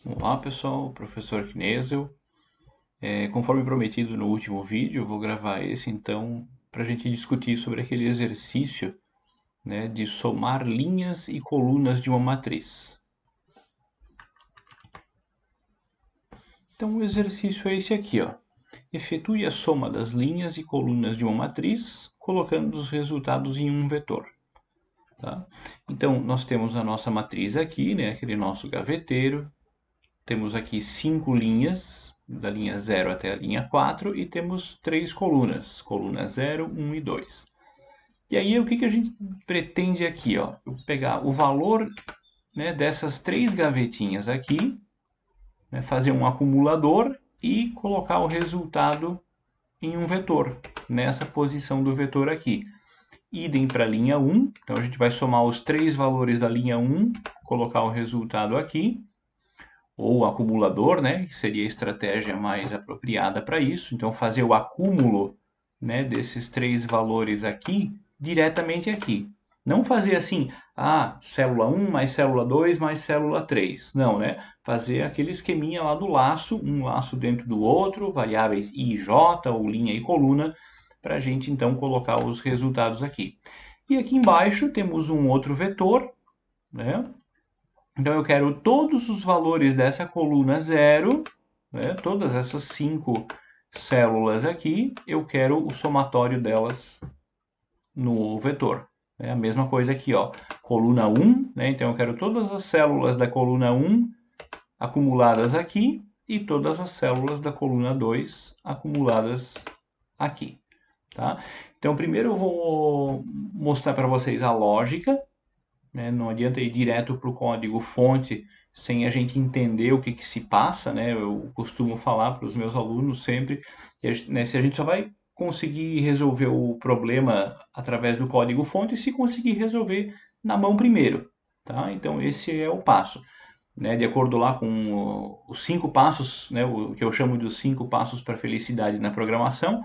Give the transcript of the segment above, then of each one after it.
Olá pessoal, professor Knesel. Conforme prometido no último vídeo, eu vou gravar esse então para a gente discutir sobre aquele exercício, né, de somar linhas e colunas de uma matriz. Então o exercício é esse aqui, ó. Efetue a soma das linhas e colunas de uma matriz, colocando os resultados em um vetor. Tá? Então nós temos a nossa matriz aqui, né, aquele nosso gaveteiro. Temos aqui 5 linhas, da linha 0 até a linha 4, e temos 3 colunas, coluna 0, 1 e 2. E aí, o que a gente pretende aqui? Ó? Eu pegar o valor, né, dessas 3 gavetinhas aqui, né, fazer um acumulador e colocar o resultado em um vetor, nessa posição do vetor aqui. Idem para a linha 1, então a gente vai somar os 3 valores da linha 1, colocar o resultado aqui, ou acumulador, né, que seria a estratégia mais apropriada para isso. Então, fazer o acúmulo, né, desses 3 valores aqui, diretamente aqui. Não fazer assim, célula 1 mais célula 2 mais célula 3. Não, né? Fazer aquele esqueminha lá do laço, um laço dentro do outro, variáveis i e j, ou linha e coluna, para a gente então colocar os resultados aqui. E aqui embaixo temos um outro vetor, né? Então eu quero todos os valores dessa coluna 0, né? Todas essas 5 células aqui, eu quero o somatório delas no vetor. É a mesma coisa aqui, ó. Coluna 1, né? Então eu quero todas as células da coluna 1 acumuladas aqui e todas as células da coluna 2 acumuladas aqui. Tá? Então primeiro eu vou mostrar para vocês a lógica, né? Não adianta ir direto para o código-fonte sem a gente entender o que se passa, né? Eu costumo falar para os meus alunos sempre que, né, se a gente só vai conseguir resolver o problema através do código-fonte se conseguir resolver na mão primeiro, tá? Então esse é o passo, né? De acordo lá com os 5 passos, né? O que eu chamo de os 5 passos para a felicidade na programação.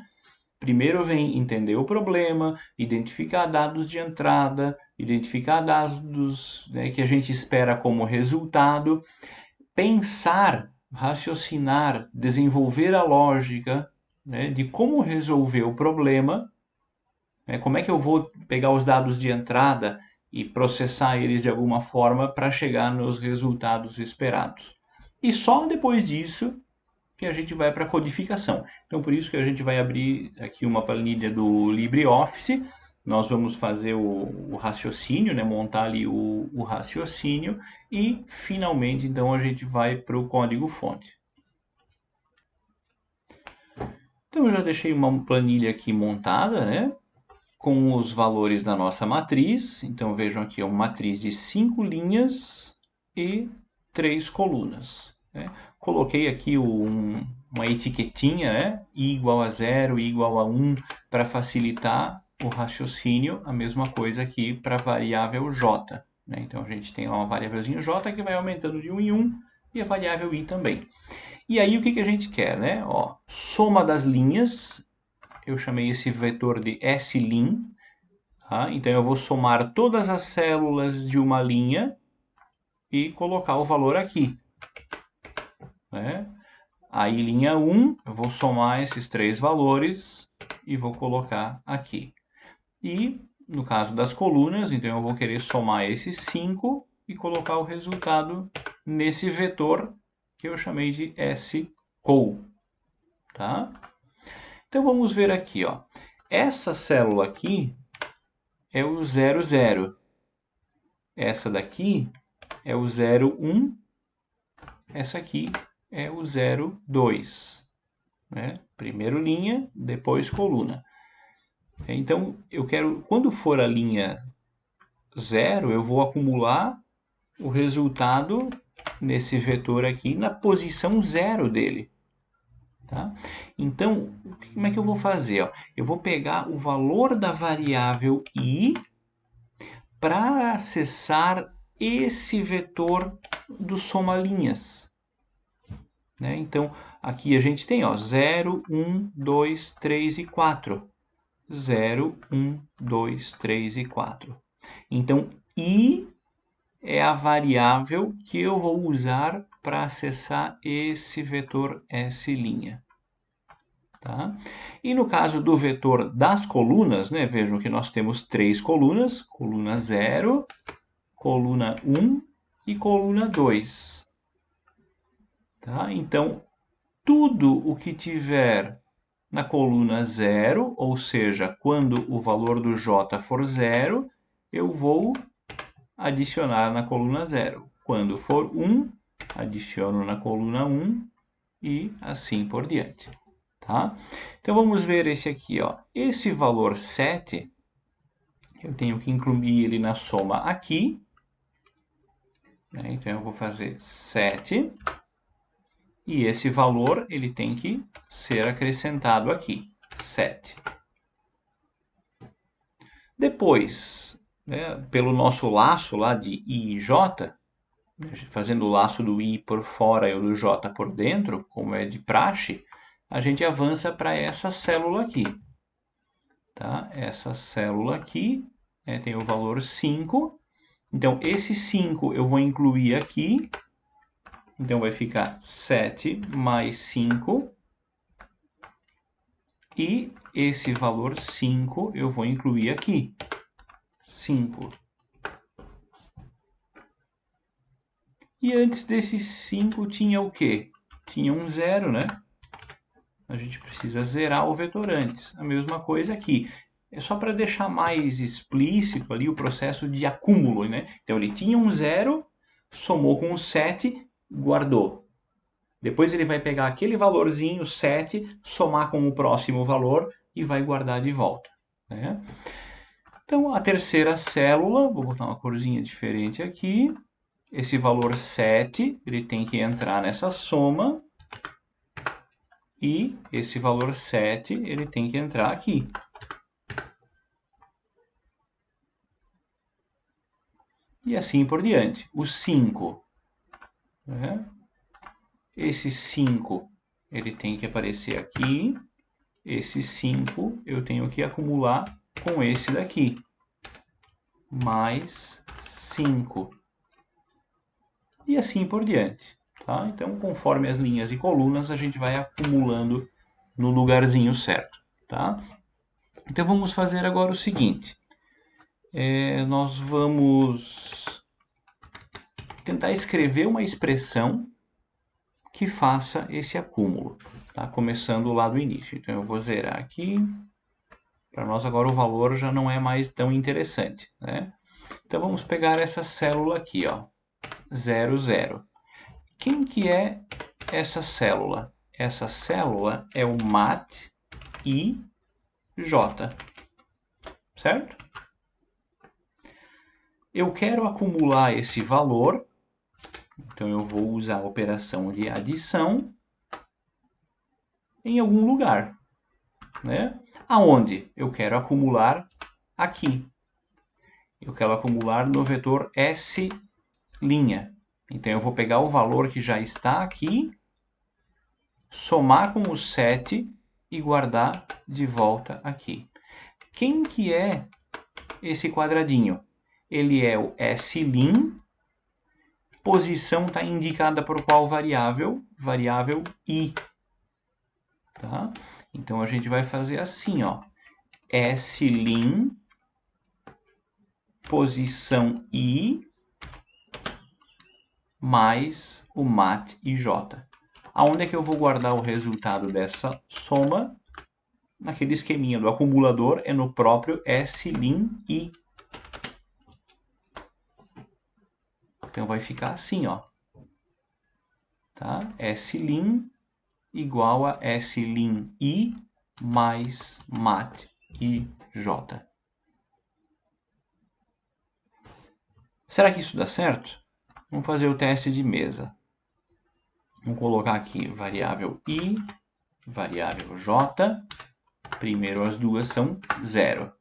Primeiro vem entender o problema, identificar dados de entrada, identificar dados, né, que a gente espera como resultado, pensar, raciocinar, desenvolver a lógica, né, de como resolver o problema, né, como é que eu vou pegar os dados de entrada e processar eles de alguma forma para chegar nos resultados esperados. E só depois disso que a gente vai para a codificação. Então, por isso que a gente vai abrir aqui uma planilha do LibreOffice. Nós vamos fazer o raciocínio, né? Montar ali o raciocínio e, finalmente, então, a gente vai para o código-fonte. Então, eu já deixei uma planilha aqui montada, né? Com os valores da nossa matriz. Então, vejam aqui, é uma matriz de 5 linhas e 3 colunas, né? Coloquei aqui uma etiquetinha, né? I igual a 0, I igual a 1, para facilitar o raciocínio. A mesma coisa aqui para a variável j, né? Então, a gente tem lá uma variávelzinha j que vai aumentando de 1 em 1 e a variável i também. E aí, o que a gente quer, né? Ó, soma das linhas. Eu chamei esse vetor de slin. Tá? Então, eu vou somar todas as células de uma linha e colocar o valor aqui, né? Aí, linha 1, eu vou somar esses 3 valores e vou colocar aqui. E, no caso das colunas, então eu vou querer somar esses 5 e colocar o resultado nesse vetor que eu chamei de scol. Tá? Então, vamos ver aqui, ó. Essa célula aqui é o 0, 0. Essa daqui é o 0, 1. Essa aqui é o 0, 2. Né? Primeiro linha, depois coluna. Então, eu quero, quando for a linha 0, eu vou acumular o resultado nesse vetor aqui na posição 0 dele. Tá? Então, como é que eu vou fazer? Ó? Eu vou pegar o valor da variável i para acessar esse vetor do soma-linhas. Né? Então, aqui a gente tem 0, 1, 2, 3 e 4. 0, 1, 2, 3 e 4. Então, i é a variável que eu vou usar para acessar esse vetor S'. Tá? E no caso do vetor das colunas, né, vejam que nós temos 3 colunas, coluna 0, coluna 1 e coluna 2. Tá? Então, tudo o que tiver na coluna 0, ou seja, quando o valor do j for 0, eu vou adicionar na coluna 0. Quando for 1, adiciono na coluna 1 e assim por diante. Tá? Então vamos ver esse aqui. Ó. Esse valor 7, eu tenho que incluir ele na soma aqui. Né? Então eu vou fazer 7. E esse valor ele tem que ser acrescentado aqui, 7. Depois, né, pelo nosso laço lá de I e J, fazendo o laço do I por fora e o do J por dentro, como é de praxe, a gente avança para essa célula aqui. Tá? Essa célula aqui tem o valor 5. Então, esse 5 eu vou incluir aqui. Então, vai ficar 7 mais 5. E esse valor 5 eu vou incluir aqui. 5. E antes desse 5 tinha o quê? Tinha um 0, né? A gente precisa zerar o vetor antes. A mesma coisa aqui. É só para deixar mais explícito ali o processo de acúmulo, né? Então ele tinha um 0, somou com o 7, guardou. Depois ele vai pegar aquele valorzinho, 7, somar com o próximo valor e vai guardar de volta. Né? Então, a terceira célula, vou botar uma corzinha diferente aqui. Esse valor 7, ele tem que entrar nessa soma. E esse valor 7, ele tem que entrar aqui. E assim por diante. O 5, né? Esse 5, ele tem que aparecer aqui. Esse 5, eu tenho que acumular com esse daqui. Mais 5. E assim por diante. Tá? Então, conforme as linhas e colunas, a gente vai acumulando no lugarzinho certo. Tá? Então, vamos fazer agora o seguinte. Nós vamos tentar escrever uma expressão que faça esse acúmulo. Tá? Começando lá do início. Então, eu vou zerar aqui. Para nós agora o valor já não é mais tão interessante. Né? Então, vamos pegar essa célula aqui, ó, 0, 0. Quem que é essa célula? Essa célula é o mat I, J. Certo? Eu quero acumular esse valor, então eu vou usar a operação de adição em algum lugar. Né? Aonde? Eu quero acumular aqui. Eu quero acumular no vetor S'. Então eu vou pegar o valor que já está aqui, somar com o 7 e guardar de volta aqui. Quem que é esse quadradinho? Ele é o S'. Posição está indicada por qual variável? Variável I. Tá? Então a gente vai fazer assim, ó. S', posição I, mais o mat IJ. Aonde é que eu vou guardar o resultado dessa soma? Naquele esqueminha do acumulador, é no próprio S' I. Então vai ficar assim, ó. Tá? S' igual a S' I mais mat IJ. Será que isso dá certo? Vamos fazer o teste de mesa. Vamos colocar aqui variável I, variável J. Primeiro as duas são 0.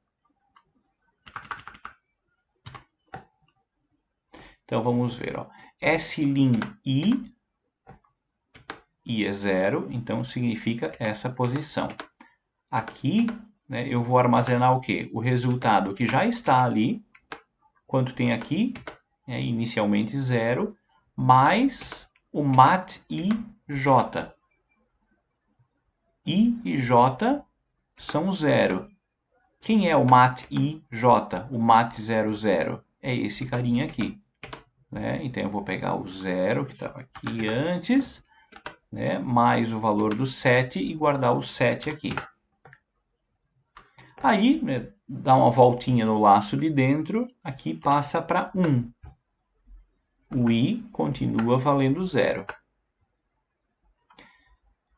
Então vamos ver. Ó. S' I é 0, então significa essa posição. Aqui, né, eu vou armazenar o quê? O resultado que já está ali. Quanto tem aqui? inicialmente 0, mais o mat I, J. I e J são 0. Quem é o mat I, J, o mat 00? É esse carinha aqui. Né? Então, eu vou pegar o 0, que estava aqui antes, né? Mais o valor do 7 e guardar o 7 aqui. Aí, né, dá uma voltinha no laço de dentro, aqui passa para 1. O I continua valendo 0.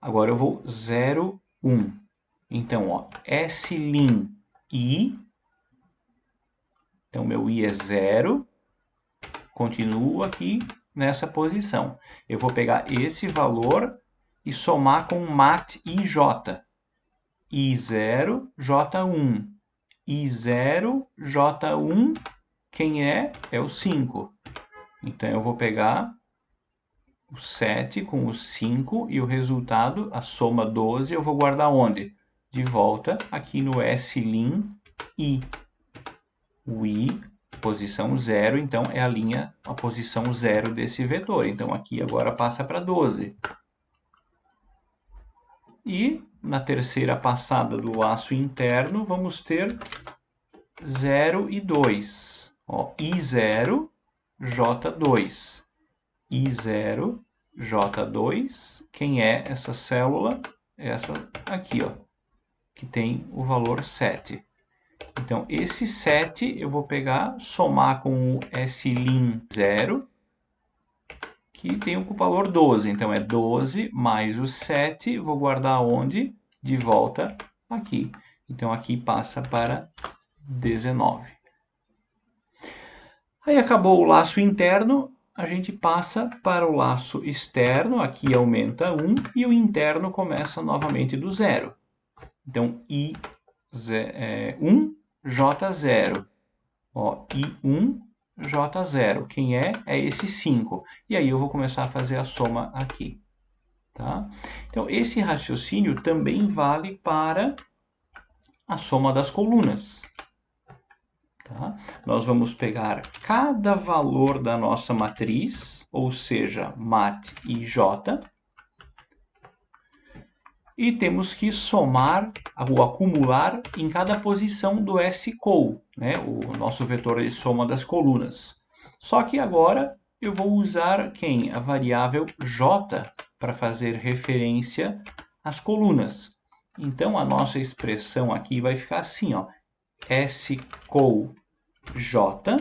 Agora eu vou 0, 1. Então, ó, S' I. Então, meu I é 0. Continuo aqui nessa posição. Eu vou pegar esse valor e somar com o mat IJ. I0, J1. I0, J1, quem é? É o 5. Então, eu vou pegar o 7 com o 5 e o resultado, a soma 12, eu vou guardar onde? De volta aqui no S' I. O I, posição 0, então é a posição 0 desse vetor. Então, aqui agora passa para 12. E na terceira passada do laço interno, vamos ter 0 e 2. Ó, I0, J2. I0, J2. Quem é essa célula? Essa aqui, ó, que tem o valor 7. Então, esse 7 eu vou pegar, somar com o S' 0, que tem o valor 12. Então, é 12 mais o 7, vou guardar onde? De volta aqui. Então, aqui passa para 19. Aí, acabou o laço interno, a gente passa para o laço externo, aqui aumenta 1, e o interno começa novamente do 0. Então, I1, J0. Ó, I1, J0. Quem é? É esse 5. E aí eu vou começar a fazer a soma aqui. Tá? Então, esse raciocínio também vale para a soma das colunas. Tá? Nós vamos pegar cada valor da nossa matriz, ou seja, mat e J, e temos que somar ou acumular em cada posição do S-col, né? O nosso vetor de soma das colunas. Só que agora eu vou usar quem? A variável J para fazer referência às colunas. Então, a nossa expressão aqui vai ficar assim, ó, S-col J,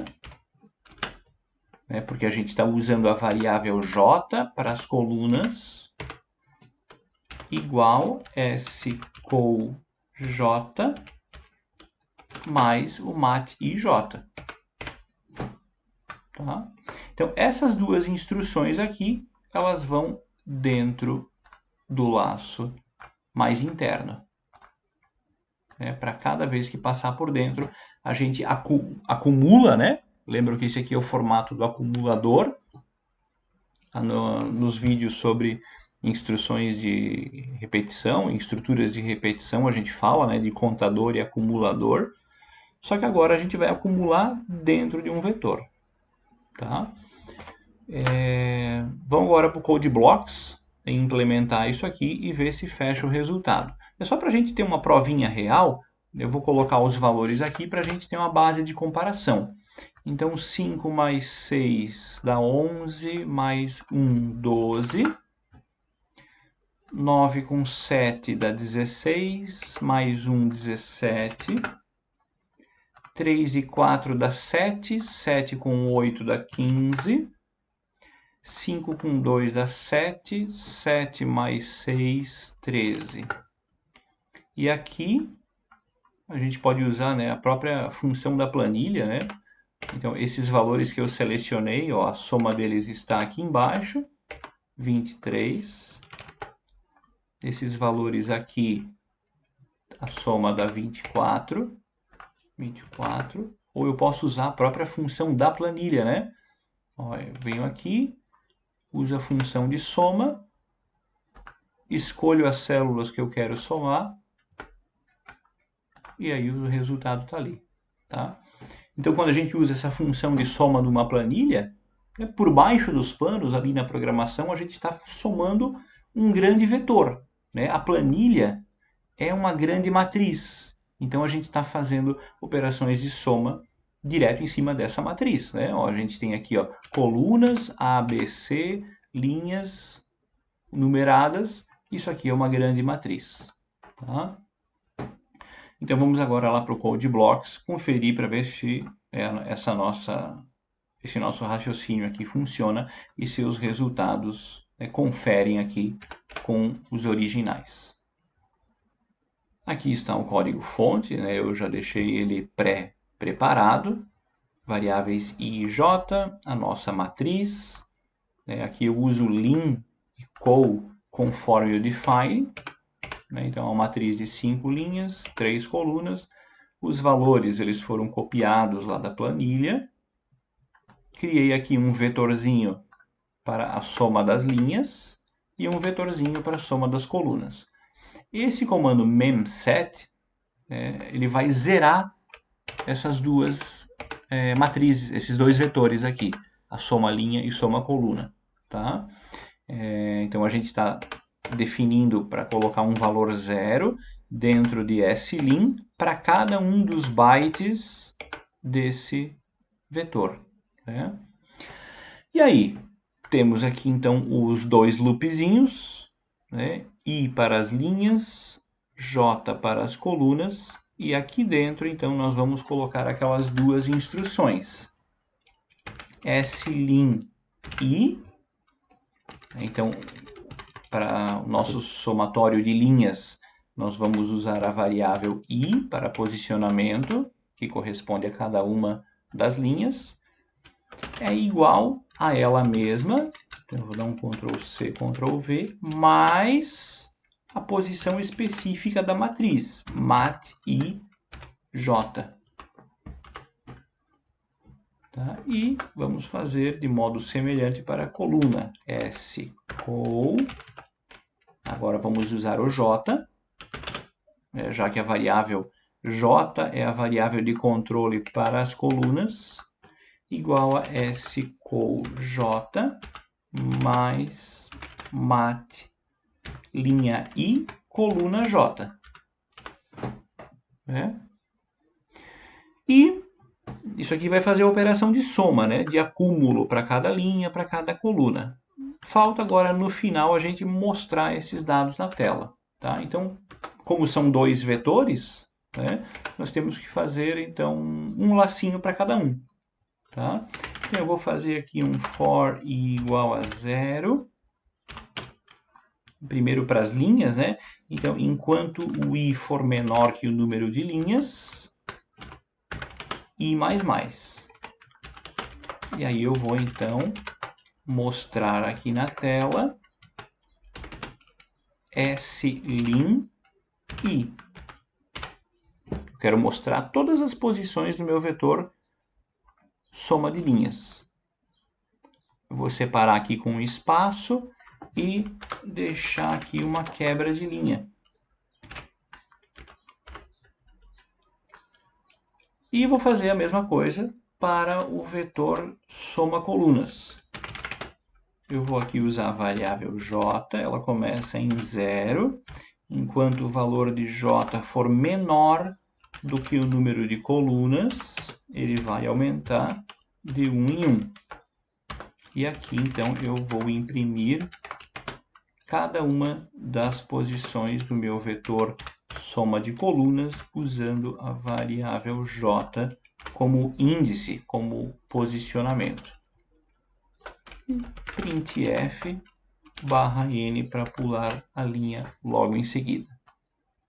né? Porque a gente está usando a variável J para as colunas, igual S-col J mais o mat IJ. Tá? Então, essas duas instruções aqui, elas vão dentro do laço mais interno. Para cada vez que passar por dentro, a gente acumula, né? Lembra que esse aqui é o formato do acumulador. Nos vídeos sobre instruções de repetição, estruturas de repetição, a gente fala, né, de contador e acumulador. Só que agora a gente vai acumular dentro de um vetor. Tá? Vamos agora para o Code Blocks, implementar isso aqui e ver se fecha o resultado. É só para a gente ter uma provinha real, eu vou colocar os valores aqui para a gente ter uma base de comparação. Então, 5 mais 6 dá 11, mais 1, 12. 9 com 7 dá 16, mais 1, 17. 3 e 4 dá 7, 7 com 8 dá 15. 5 com 2 dá 7, 7 mais 6, 13. E aqui a gente pode usar, né, a própria função da planilha, né? Então, esses valores que eu selecionei, ó, a soma deles está aqui embaixo, 23. Esses valores aqui, a soma dá 24. Ou eu posso usar a própria função da planilha, né? Ó, eu venho aqui, uso a função de soma, escolho as células que eu quero somar, e aí o resultado está ali, tá? Então, quando a gente usa essa função de soma de uma planilha, por baixo dos panos, ali na programação, a gente está somando um grande vetor. Né? A planilha é uma grande matriz. Então, a gente está fazendo operações de soma direto em cima dessa matriz. Né? Ó, a gente tem aqui ó, colunas, A, B, C, linhas numeradas. Isso aqui é uma grande matriz. Tá? Então, vamos agora lá para o Code Blocks, conferir para ver se esse nosso raciocínio aqui funciona e se os resultados conferem aqui com os originais. Aqui está o código-fonte, né? Eu já deixei ele pré-preparado. Variáveis I e J, a nossa matriz. Né? Aqui eu uso lim e col conforme o define. Né? Então, é uma matriz de 5 linhas, 3 colunas. Os valores eles foram copiados lá da planilha. Criei aqui um vetorzinho para a soma das linhas e um vetorzinho para a soma das colunas. Esse comando memset, ele vai zerar essas duas matrizes, esses dois vetores aqui, a soma linha e soma coluna. Tá? Então a gente está definindo para colocar um valor 0 dentro de slim para cada um dos bytes desse vetor. Né? E aí, temos aqui então os dois loopzinhos, né? I para as linhas, J para as colunas, e aqui dentro então nós vamos colocar aquelas duas instruções. slim I, então para o nosso somatório de linhas, nós vamos usar a variável I para posicionamento, que corresponde a cada uma das linhas, é igual a ela mesma, então eu vou dar um Ctrl C, Ctrl V, mais a posição específica da matriz, mat I J. Tá? E vamos fazer de modo semelhante para a coluna, scol. Agora vamos usar o J, já que a variável J é a variável de controle para as colunas, igual a scol J mais mat linha I coluna J. Né? E isso aqui vai fazer a operação de soma, né? De acúmulo para cada linha, para cada coluna. Falta agora no final a gente mostrar esses dados na tela. Tá? Então, como são dois vetores, né? Nós temos que fazer então um lacinho para cada um. Tá? Então, eu vou fazer aqui um for i igual a 0. Primeiro para as linhas, né? Então, enquanto o i for menor que o número de linhas, i mais mais. E aí eu vou, então, mostrar aqui na tela slim i. Eu quero mostrar todas as posições do meu vetor soma de linhas. Eu vou separar aqui com um espaço e deixar aqui uma quebra de linha. E vou fazer a mesma coisa para o vetor soma colunas. Eu vou aqui usar a variável j, ela começa em 0, enquanto o valor de j for menor do que o número de colunas, ele vai aumentar de 1 em 1. E aqui, então, eu vou imprimir cada uma das posições do meu vetor soma de colunas usando a variável j como índice, como posicionamento. Printf /n para pular a linha logo em seguida.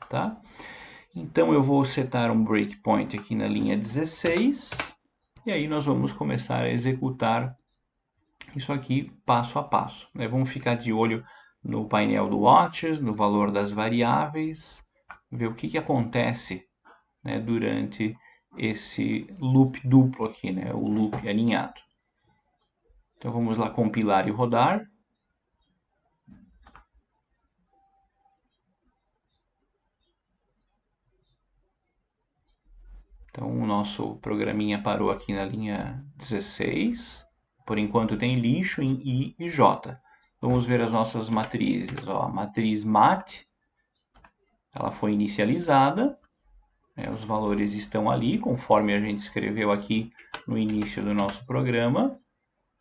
Tá? Então eu vou setar um breakpoint aqui na linha 16 e aí nós vamos começar a executar isso aqui passo a passo. Né? Vamos ficar de olho no painel do Watches, no valor das variáveis, ver o que acontece, né, durante esse loop duplo aqui, né, o loop alinhado. Então vamos lá compilar e rodar. Então, o nosso programinha parou aqui na linha 16. Por enquanto tem lixo em I e J. Vamos ver as nossas matrizes. Ó, a matriz MAT, ela foi inicializada. Os valores estão ali, conforme a gente escreveu aqui no início do nosso programa.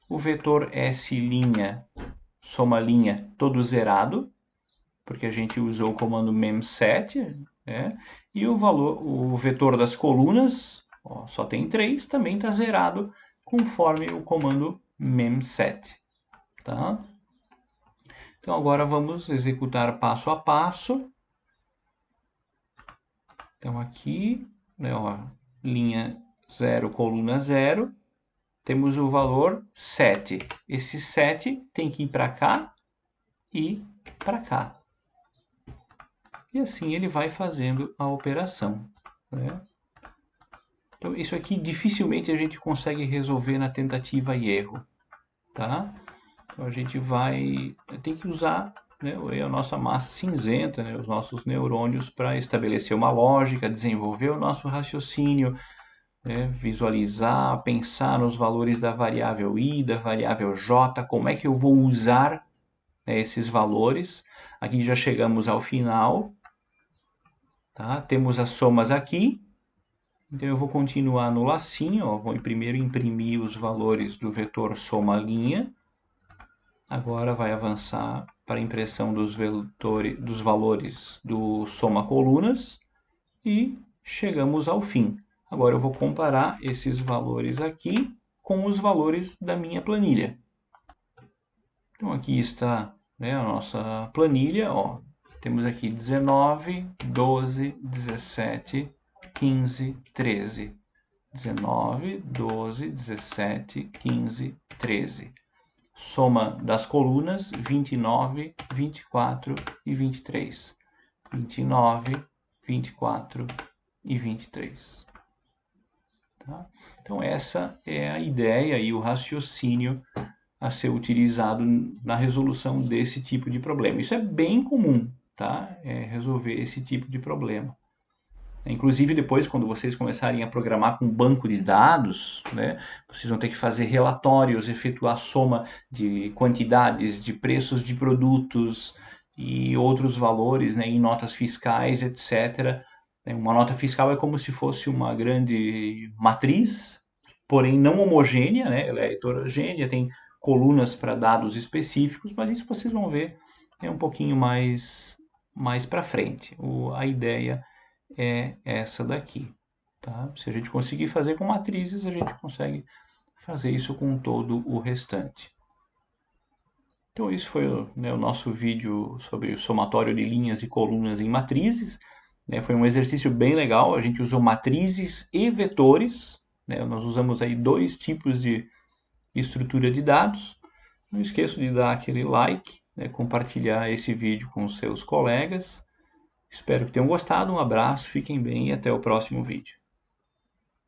O vetor S', soma linha, todo zerado, porque a gente usou o comando memset, né? E o vetor das colunas, ó, só tem 3, também está zerado, conforme o comando memset. Tá? Então agora vamos executar passo a passo. Então aqui, né, ó, linha 0, coluna 0, temos o valor 7. Esse 7 tem que ir para cá e para cá. E assim ele vai fazendo a operação, né? Então isso aqui dificilmente a gente consegue resolver na tentativa e erro, tá? Então a gente tem que usar, né, a nossa massa cinzenta, né, os nossos neurônios para estabelecer uma lógica, desenvolver o nosso raciocínio, né, visualizar, pensar nos valores da variável i, da variável j, como é que eu vou usar, né, esses valores. Aqui já chegamos ao final, tá? Temos as somas aqui. Então eu vou continuar no lacinho, ó, vou primeiro imprimir os valores do vetor soma linha. Agora vai avançar para a impressão dos valores do soma colunas e chegamos ao fim. Agora eu vou comparar esses valores aqui com os valores da minha planilha. Então aqui está, né, a nossa planilha. Ó. Temos aqui 19, 12, 17, 15, 13. 19, 12, 17, 15, 13. Soma das colunas, 29, 24 e 23. 29, 24 e 23. Tá? Então essa é a ideia e o raciocínio a ser utilizado na resolução desse tipo de problema. Isso é bem comum, tá? Resolver esse tipo de problema. Inclusive, depois, quando vocês começarem a programar com banco de dados, né, vocês vão ter que fazer relatórios, efetuar soma de quantidades, de preços de produtos e outros valores, né, em notas fiscais, etc. Uma nota fiscal é como se fosse uma grande matriz, porém não homogênea, né, ela é heterogênea, tem colunas para dados específicos, mas isso vocês vão ver um pouquinho mais para frente. A ideia é essa daqui, tá? Se a gente conseguir fazer com matrizes, a gente consegue fazer isso com todo o restante. Então, isso foi o nosso vídeo sobre o somatório de linhas e colunas em matrizes. Foi um exercício bem legal, a gente usou matrizes e vetores, né? Nós usamos aí 2 tipos de estrutura de dados. Não esqueça de dar aquele like, né? Compartilhar esse vídeo com os seus colegas. Espero que tenham gostado, um abraço, fiquem bem e até o próximo vídeo.